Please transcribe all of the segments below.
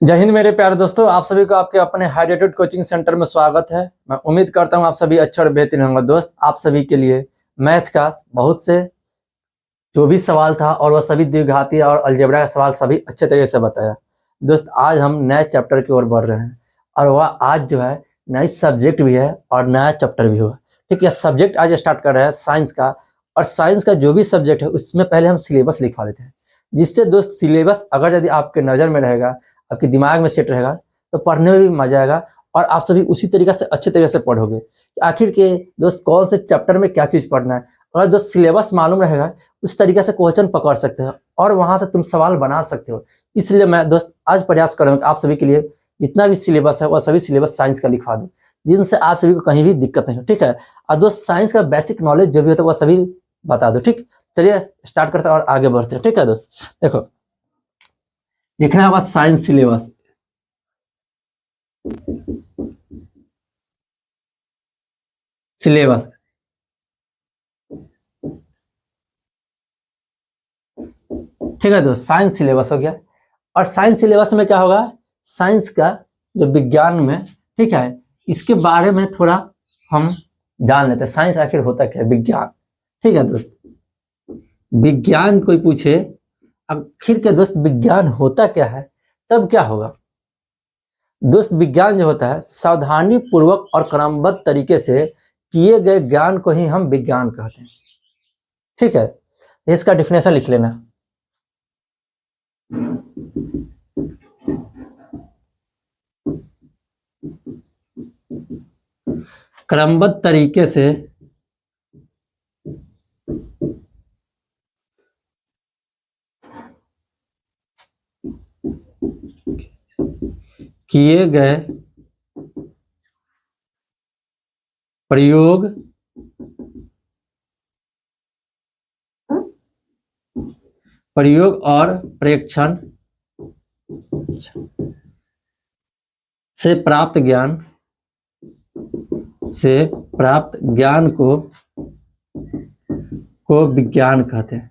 जय हिंद मेरे प्यारे दोस्तों, आप सभी को आपके अपने हाईरेटेड कोचिंग सेंटर में स्वागत है। मैं उम्मीद करता हूं आप सभी अच्छे और बेहतरीन होंगे। दोस्त, आप सभी के लिए मैथ का बहुत से जो भी सवाल था और वह सभी द्विघाती और अलजेब्रा का सवाल सभी अच्छे तरीके से बताया। दोस्त, आज हम नए चैप्टर की ओर बढ़ रहे हैं और वह आज जो है नई सब्जेक्ट भी है और नया चैप्टर भी होगा। ठीक है, सब्जेक्ट आज स्टार्ट कर रहे हैं साइंस का। और साइंस का जो भी सब्जेक्ट है उसमें पहले हम सिलेबस लिखवा देते हैं, जिससे दोस्त सिलेबस अगर यदि आपके नज़र में रहेगा, आपके दिमाग में सेट रहेगा, तो पढ़ने में भी मजा आएगा और आप सभी उसी तरीके से अच्छे तरीके से पढ़ोगे। आखिर के दोस्त कौन से चैप्टर में क्या चीज़ पढ़ना है, अगर दोस्त सिलेबस मालूम रहेगा उस तरीके से क्वेश्चन पकड़ सकते हो और वहां से तुम सवाल बना सकते हो। इसलिए मैं दोस्त आज प्रयास करूँगा आप सभी के लिए जितना भी सिलेबस है वह सभी सिलेबस साइंस का लिखवा दूँ, जिनसे आप सभी को कहीं भी दिक्कत नहीं हो। ठीक है, और दोस्त साइंस का बेसिक नॉलेज जो भी होता है वह सभी बता दो। ठीक, चलिए स्टार्ट करते हैं और आगे बढ़ते हैं। ठीक है दोस्त, देखो लिखना होगा साइंस सिलेबस। सिलेबस ठीक है दोस्त, साइंस सिलेबस हो गया। और साइंस सिलेबस में क्या होगा, साइंस का जो विज्ञान में, ठीक है, इसके बारे में थोड़ा हम जान लेते हैं। साइंस आखिर होता क्या है, विज्ञान। ठीक है दोस्त, विज्ञान कोई पूछे आखिर के दोस्त विज्ञान होता क्या है, तब क्या होगा। दोस्त, विज्ञान जो होता है सावधानी पूर्वक और क्रमबद्ध तरीके से किए गए ज्ञान को ही हम विज्ञान कहते हैं। ठीक है, इसका डिफिनेशन लिख लेना। क्रमबद्ध तरीके से किए गए प्रयोग और प्रेक्षण से प्राप्त ज्ञान को विज्ञान कहते हैं।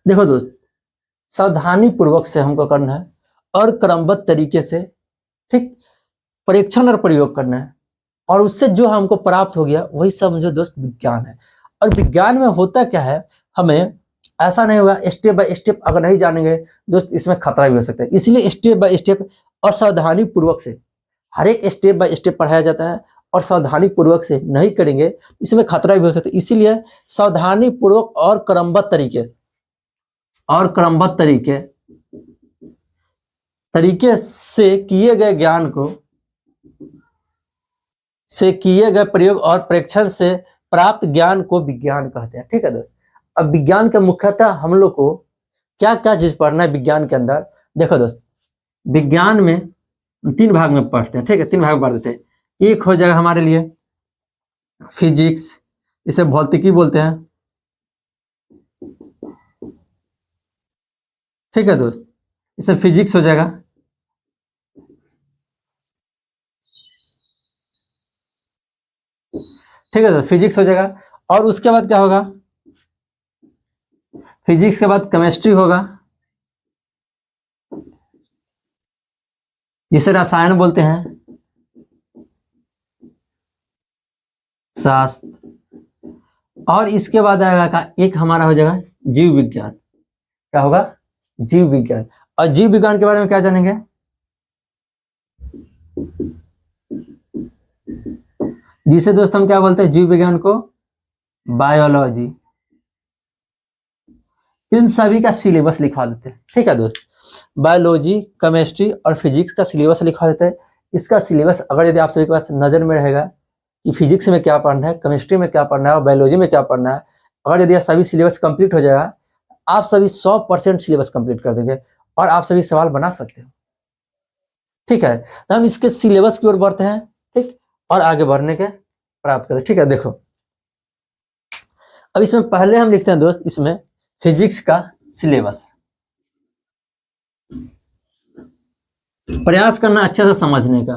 देखो दोस्त, सावधानी पूर्वक से हमको करना है और क्रमबद्ध तरीके से, ठीक, परीक्षण और प्रयोग करना है और उससे जो हमको प्राप्त हो गया वही समझो दोस्त विज्ञान है। और विज्ञान में होता क्या है, हमें ऐसा नहीं होगा स्टेप बाय स्टेप अगर नहीं जानेंगे दोस्त इसमें खतरा भी हो सकता है। इसलिए स्टेप बाय स्टेप और सावधानी पूर्वक से हर एक स्टेप बाय स्टेप पढ़ाया जाता है और सावधानी पूर्वक से नहीं करेंगे इसमें खतरा भी हो सकता है। इसीलिए सावधानी पूर्वक और क्रमबद्ध तरीके से किए गए ज्ञान को किए गए प्रयोग और प्रेक्षण से प्राप्त ज्ञान को विज्ञान कहते हैं। ठीक है दोस्त, अब विज्ञान का मुख्यतः हम लोग को क्या क्या चीज पढ़ना है विज्ञान के अंदर। देखो दोस्त, विज्ञान में 3 भाग में पढ़ते हैं। ठीक है, 3 भाग में पढ़ देते हैं। एक हो जाएगा हमारे लिए फिजिक्स, इसे भौतिकी बोलते हैं। ठीक है दोस्त, इसे फिजिक्स हो जाएगा। ठीक है दोस्त, फिजिक्स हो जाएगा। और उसके बाद क्या होगा, फिजिक्स के बाद केमिस्ट्री होगा, जिसे रसायन बोलते हैं, शास्त्र। और इसके बाद आएगा एक हमारा हो जाएगा जीव विज्ञान। क्या होगा, जीव विज्ञान। और जीव विज्ञान के बारे में क्या जानेंगे, जिसे दोस्त हम क्या बोलते हैं, जीव विज्ञान को बायोलॉजी। इन सभी का सिलेबस लिखवा देते हैं। ठीक है दोस्त, बायोलॉजी, केमिस्ट्री और फिजिक्स का सिलेबस लिखवा देते हैं। इसका सिलेबस अगर यदि आप सभी के पास नजर में रहेगा कि फिजिक्स में क्या पढ़ना है, केमिस्ट्री में क्या पढ़ना है और बायोलॉजी में क्या पढ़ना है, अगर यदि सभी सिलेबस कंप्लीट हो जाएगा, आप सभी 100% सिलेबस कंप्लीट कर देंगे और आप सभी सवाल बना सकते हो। ठीक है, तो हम इसके सिलेबस की ओर बढ़ते हैं, ठीक, और आगे बढ़ने के प्राप्त करें। ठीक है, देखो अब इसमें पहले हम लिखते हैं दोस्त, इसमें फिजिक्स का सिलेबस। प्रयास करना अच्छे से समझने का।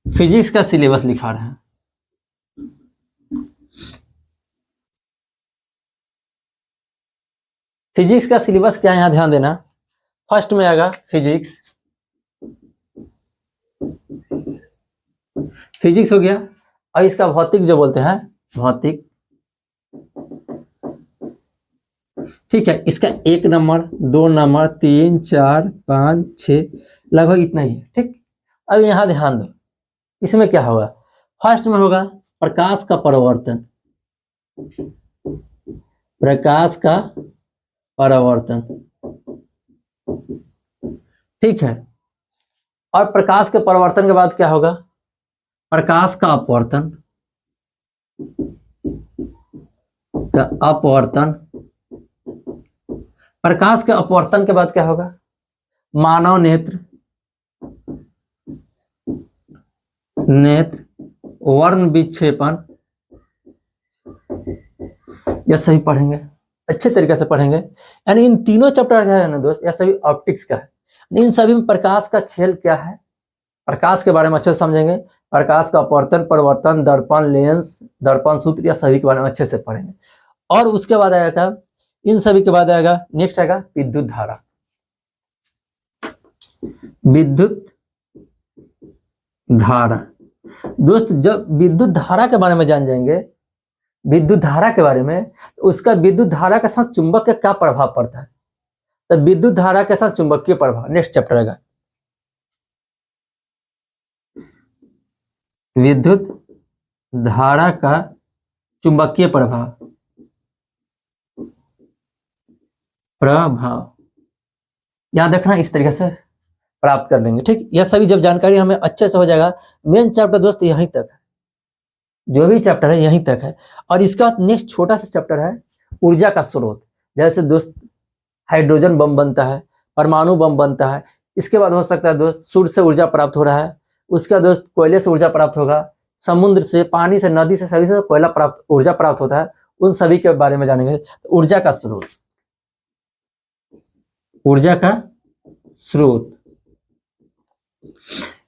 फिजिक्स का सिलेबस लिखा रहे हैं। फिजिक्स का सिलेबस क्या है यहाँ ध्यान देना। फर्स्ट में आएगा फिजिक्स, फिजिक्स हो गया। और इसका भौतिक जो बोलते हैं भौतिक, ठीक है। इसका 1 नंबर 2 नंबर 3 4 5 6 लगभग इतना ही है, ठीक। अब यहाँ ध्यान दो, इसमें क्या होगा। फर्स्ट में होगा प्रकाश का परावर्तन, प्रकाश का परावर्तन, ठीक है। और प्रकाश के परावर्तन के बाद क्या होगा, प्रकाश का अपवर्तन, अपवर्तन। प्रकाश के अपवर्तन के बाद क्या होगा, मानव नेत्र, नेत्र वर्ण विक्षेपण। यह सभी पढ़ेंगे, अच्छे तरीके से पढ़ेंगे। यानी इन तीनों चैप्टर है ना दोस्त, यह सभी ऑप्टिक्स का है। इन सभी में प्रकाश का खेल क्या है, प्रकाश के बारे में अच्छे से समझेंगे। प्रकाश का अपवर्तन, परिवर्तन, दर्पण, लेंस, दर्पण सूत्र, या सभी के बारे में अच्छे से पढ़ेंगे। और उसके बाद आएगा, इन सभी के बाद आएगा, नेक्स्ट आएगा विद्युत धारा। विद्युत धारा दोस्त, जब विद्युत धारा के बारे में जान जाएंगे, विद्युत धारा के बारे में, उसका विद्युत धारा के साथ चुंबक का क्या प्रभाव पड़ता है। तो विद्युत धारा के साथ चुंबकीय प्रभाव नेक्स्ट चैप्टर आएगा। विद्युत धारा का चुंबकीय प्रभाव, याद रखना, इस तरीके से प्राप्त कर लेंगे, ठीक। यह सभी जब जानकारी हमें अच्छे से हो जाएगा। मेन चैप्टर दोस्त यहीं तक है, जो भी चैप्टर है यहीं तक है। और इसका नेक्स्ट छोटा सा चैप्टर है ऊर्जा का स्रोत। जैसे दोस्त हाइड्रोजन बम बनता है, परमाणु बम बनता है, इसके बाद हो सकता है दोस्त सूर्य से ऊर्जा प्राप्त हो रहा है, उसका दोस्त कोयले से ऊर्जा प्राप्त होगा, समुद्र से, पानी से, नदी से, सभी से कोयला प्राप्त, ऊर्जा प्राप्त होता है। उन सभी के बारे में जानेंगे। ऊर्जा का स्रोत, ऊर्जा का स्रोत,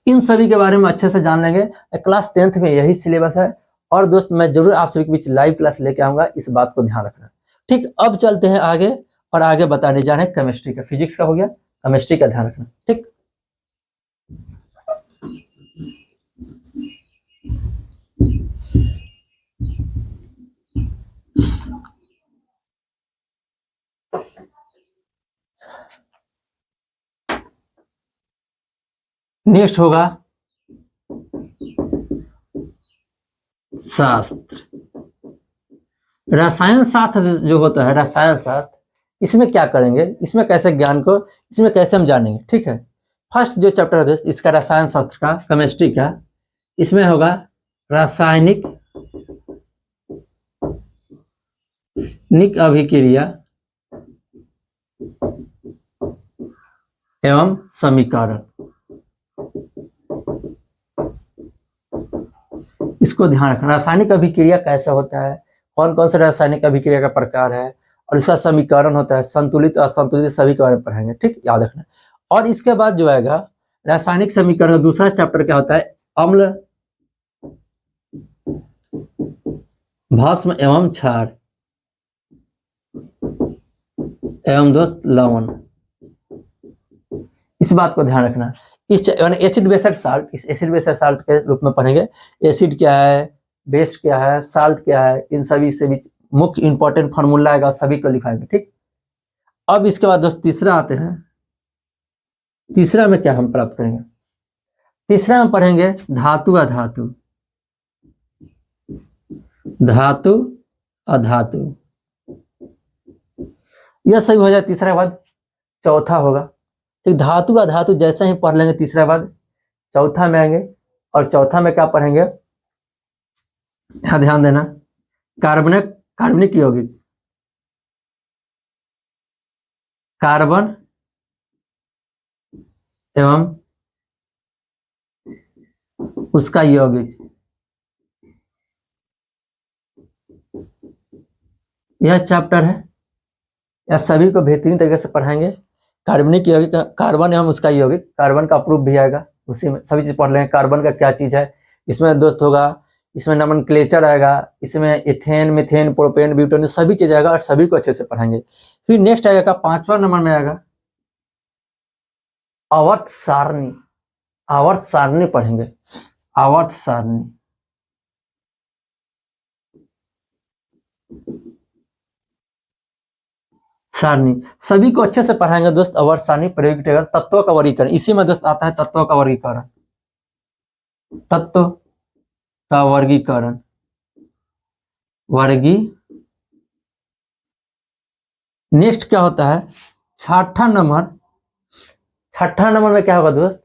इन सभी के बारे में अच्छे से जान लेंगे। क्लास 10th में यही सिलेबस है। और दोस्त मैं जरूर आप सभी के बीच लाइव क्लास लेके आऊंगा, इस बात को ध्यान रखना, ठीक। अब चलते हैं आगे, और आगे बताने जा रहे हैं केमिस्ट्री का। फिजिक्स का हो गया, केमिस्ट्री का ध्यान रखना, ठीक। नेक्स्ट होगा शास्त्र, रसायन शास्त्र जो होता है, रसायन शास्त्र, इसमें क्या करेंगे, इसमें कैसे ज्ञान को, इसमें कैसे हम जानेंगे, ठीक है। फर्स्ट जो चैप्टर है इसका रसायन शास्त्र का, केमिस्ट्री का, इसमें होगा रासायनिक अभिक्रिया एवं समीकरण। इसको ध्यान रखना, रासायनिक अभिक्रिया कैसा होता है, कौन कौन से रासायनिक अभिक्रिया का प्रकार है, और इसका समीकरण होता है, संतुलित असंतुलित, सभी के बारे में पढ़ाएंगे, ठीक, याद रखना। और इसके बाद जो आएगा रासायनिक समीकरण, दूसरा चैप्टर क्या होता है, अम्ल, भस्म एवं क्षार एवं दोस्त लवण। इस बात को ध्यान रखना। इस एसिड बेस्ड साल्ट, इस एसिड बेस्ड साल्ट के रूप में पढ़ेंगे। एसिड क्या है, बेस क्या है, साल्ट क्या है, इन सभी से भी मुख्य इंपॉर्टेंट फार्मूला आएगा, सभी को लिखाएंगे, ठीक। अब इसके बाद दोस्त तीसरा आते हैं। तीसरा में क्या हम प्राप्त करेंगे, तीसरा में पढ़ेंगे धातु अधातु, धातु अधातु। यह सही हो जाए। तीसरा के बाद चौथा होगा, ठीक। धातु अधातु जैसे ही पढ़ लेंगे, तीसरा के बाद चौथा में आएंगे। और चौथा में क्या पढ़ेंगे, यहां ध्यान देना, कार्बनिक यौगिक, कार्बन एवं उसका यौगिक। यह चैप्टर है, यह सभी को बेहतरीन तरीके से पढ़ाएंगे। कार्बनिक यौगिक, कार्बन एवं उसका यौगिक, कार्बन का प्रूफ भी आएगा, उसी में सभी चीज पढ़ लेंगे। कार्बन का क्या चीज है, इसमें दोस्त होगा, इसमें नोमेनक्लेचर आएगा, इसमें इथेन, मीथेन, प्रोपेन, ब्यूटेन, सभी चीज आएगा, और सभी को अच्छे से पढ़ाएंगे। फिर नेक्स्ट आएगा 5वां नंबर में आएगा आवर्त सारणी। आवर्त सारणी पढ़ेंगे, आवर्त सारणी। सारणी सभी को अच्छे से पढ़ाएंगे दोस्त। आवर्त सारणी, प्रयोगिक टेबल, तत्वों का वर्गीकरण, इसी में दोस्त आता है तत्वों का वर्गीकरण। तत्व का वर्गीकरण, नेक्स्ट क्या होता है 6ठा नंबर। 6ठा नंबर में क्या होगा दोस्त,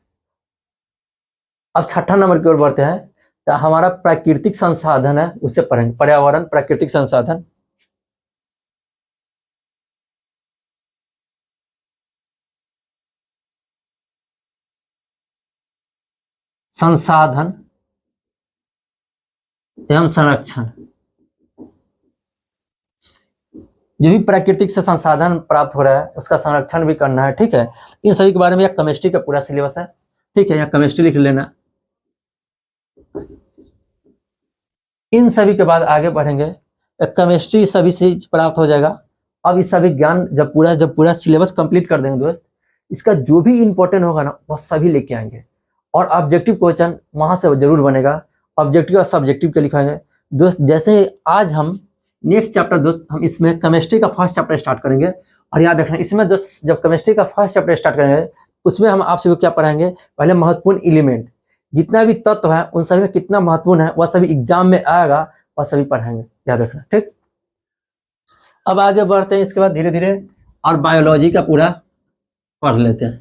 अब 6ठा नंबर की ओर बढ़ते हैं। तो हमारा प्राकृतिक संसाधन है, उसे पढ़ेंगे। पर्यावरण, प्राकृतिक संसाधन, संसाधन एवं संरक्षण। जो भी प्राकृतिक से संसाधन प्राप्त हो रहा है उसका संरक्षण भी करना है, ठीक है। इन सभी के बारे में यह केमिस्ट्री का पूरा सिलेबस है, ठीक है। यह केमिस्ट्री लिख लेना। इन सभी के बाद आगे बढ़ेंगे, केमिस्ट्री सभी से प्राप्त हो जाएगा। अब इस सभी ज्ञान जब पूरा सिलेबस कंप्लीट कर देंगे दोस्त, इसका जो भी इंपॉर्टेंट होगा ना वह सभी लेके आएंगे। और ऑब्जेक्टिव क्वेश्चन वहां से जरूर बनेगा। ऑब्जेक्टिव और सब्जेक्टिव के लिखाएंगे दोस्त। जैसे आज हम नेक्स्ट चैप्टर दोस्त, हम इसमें केमिस्ट्री का फर्स्ट चैप्टर स्टार्ट करेंगे। और याद रखना इसमें दोस्त, जब केमिस्ट्री का फर्स्ट चैप्टर स्टार्ट करेंगे उसमें हम आप सभी को क्या पढ़ाएंगे, पहले महत्वपूर्ण एलिमेंट, जितना भी तत्व है उन सभी में कितना महत्वपूर्ण है वह सभी एग्जाम में आएगा, वह सभी पढ़ाएंगे, याद रखना, ठीक। अब आगे बढ़ते हैं, इसके बाद धीरे धीरे और बायोलॉजी का पूरा पढ़ लेते हैं।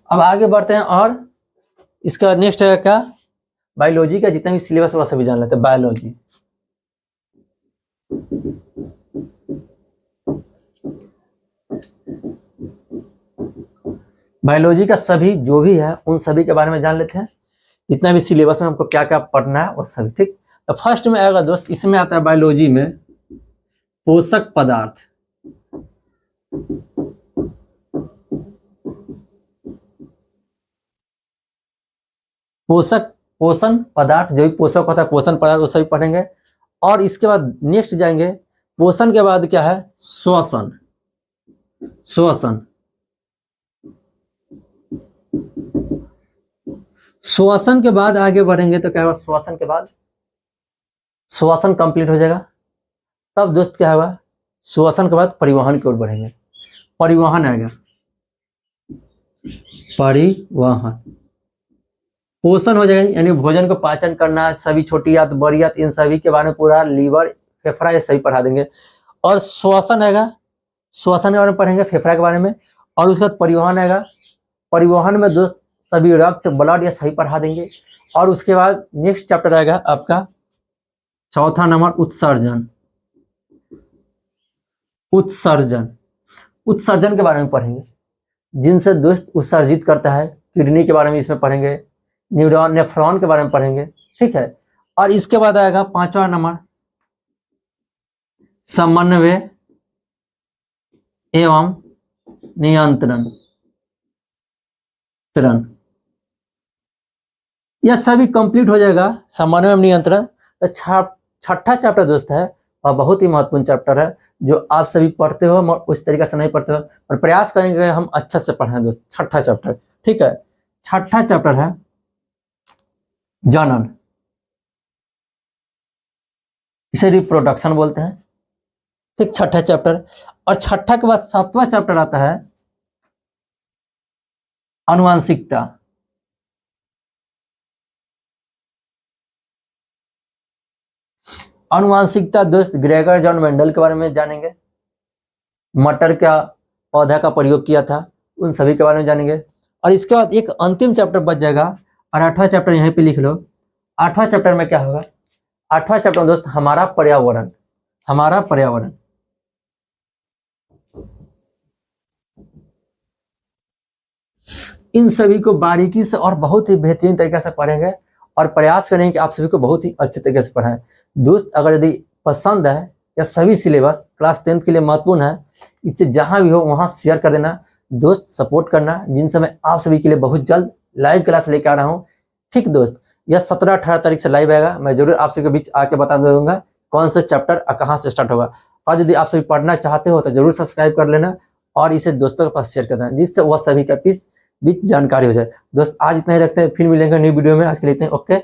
अब आगे बढ़ते हैं और इसका नेक्स्ट है क्या, बायोलॉजी का जितना भी सिलेबस वह सभी जान लेते हैं। बायोलॉजी, बायोलॉजी का सभी जो भी है उन सभी के बारे में जान लेते हैं। जितना भी सिलेबस में हमको क्या क्या पढ़ना है वो सभी, ठीक। तो फर्स्ट में आएगा दोस्त, इसमें आता है बायोलॉजी में पोषक पदार्थ। पोषण पदार्थ, जो भी पोषक होता है पोषण पदार्थ वो सभी पढ़ेंगे। और इसके बाद नेक्स्ट जाएंगे, पोषण के बाद क्या है, श्वसन। श्वसन, श्वसन के बाद आगे बढ़ेंगे तो क्या होगा, श्वसन के बाद श्वसन कंप्लीट हो जाएगा। तब दोस्त क्या होगा, श्वसन के बाद परिवहन की ओर बढ़ेंगे। परिवहन आएगा, परिवहन। पोषण हो जाएगा, यानी भोजन को पाचन करना, सभी छोटी आंत बड़ी आंत इन सभी के बारे में पूरा, लीवर फेफड़ा ये सही पढ़ा देंगे। और श्वसन आएगा, श्वसन के बारे में पढ़ेंगे, फेफड़ा के बारे में। और उसके बाद परिवहन आएगा, परिवहन में दोस्त सभी रक्त ब्लड ये सही पढ़ा देंगे। और उसके बाद नेक्स्ट चैप्टर आएगा आपका चौथा नंबर, उत्सर्जन। उत्सर्जन, उत्सर्जन के बारे में पढ़ेंगे, जिनसे दोस्त उत्सर्जित करता है, किडनी के बारे में इसमें पढ़ेंगे, न्यूरॉन नेफ्रॉन के बारे में पढ़ेंगे, ठीक है। और इसके बाद आएगा पांचवा नंबर, समन्वय एवं नियंत्रण। यह सभी कंप्लीट हो जाएगा, समन्वय एवं नियंत्रण। तो छठा चैप्टर दोस्त है और बहुत ही महत्वपूर्ण चैप्टर है, जो आप सभी पढ़ते हो उस तरीके से नहीं पढ़ते हो, और प्रयास करेंगे हम अच्छा से पढ़ें दोस्त। छठा चैप्टर, ठीक है। छठा चैप्टर है जनन, इसे रिप्रोडक्शन बोलते हैं, ठीक। छठा चैप्टर। और छठा के बाद सातवां चैप्टर आता है आनुवांशिकता। आनुवांशिकता दोस्त ग्रेगर जॉन मेंडल के बारे में जानेंगे, मटर का पौधा का प्रयोग किया था उन सभी के बारे में जानेंगे। और इसके बाद एक अंतिम चैप्टर बच जाएगा, और 8वां चैप्टर यहीं पे लिख लो। 8वां चैप्टर में क्या होगा, 8वां चैप्टर दोस्त हमारा पर्यावरण। हमारा पर्यावरण, इन सभी को बारीकी से और बहुत ही बेहतरीन तरीके से पढ़ेंगे, और प्रयास करेंगे कि आप सभी को बहुत ही अच्छे तरीके से पढ़ाएं दोस्त। अगर यदि पसंद है या सभी सिलेबस क्लास 10th के लिए महत्वपूर्ण है। इससे जहां भी हो वहां शेयर कर देना। दोस्त सपोर्ट करना, जिन समय आप सभी के लिए बहुत जल्द लाइव क्लास लेके आ रहा हूँ। ठीक दोस्त, यह 17-18 तारीख से लाइव आएगा। मैं जरूर आप सभी के बीच आके बता दूंगा कौन सा चैप्टर कहाँ से स्टार्ट होगा। और यदि आप सभी पढ़ना चाहते हो तो जरूर सब्सक्राइब कर लेना और इसे दोस्तों के पास शेयर कर देना, जिससे वह सभी के बीच जानकारी हो जाए। दोस्त आज इतना ही रखते हैं, फिर मिलेंगे न्यू वीडियो में। आज के लिए इतना ही, ओके।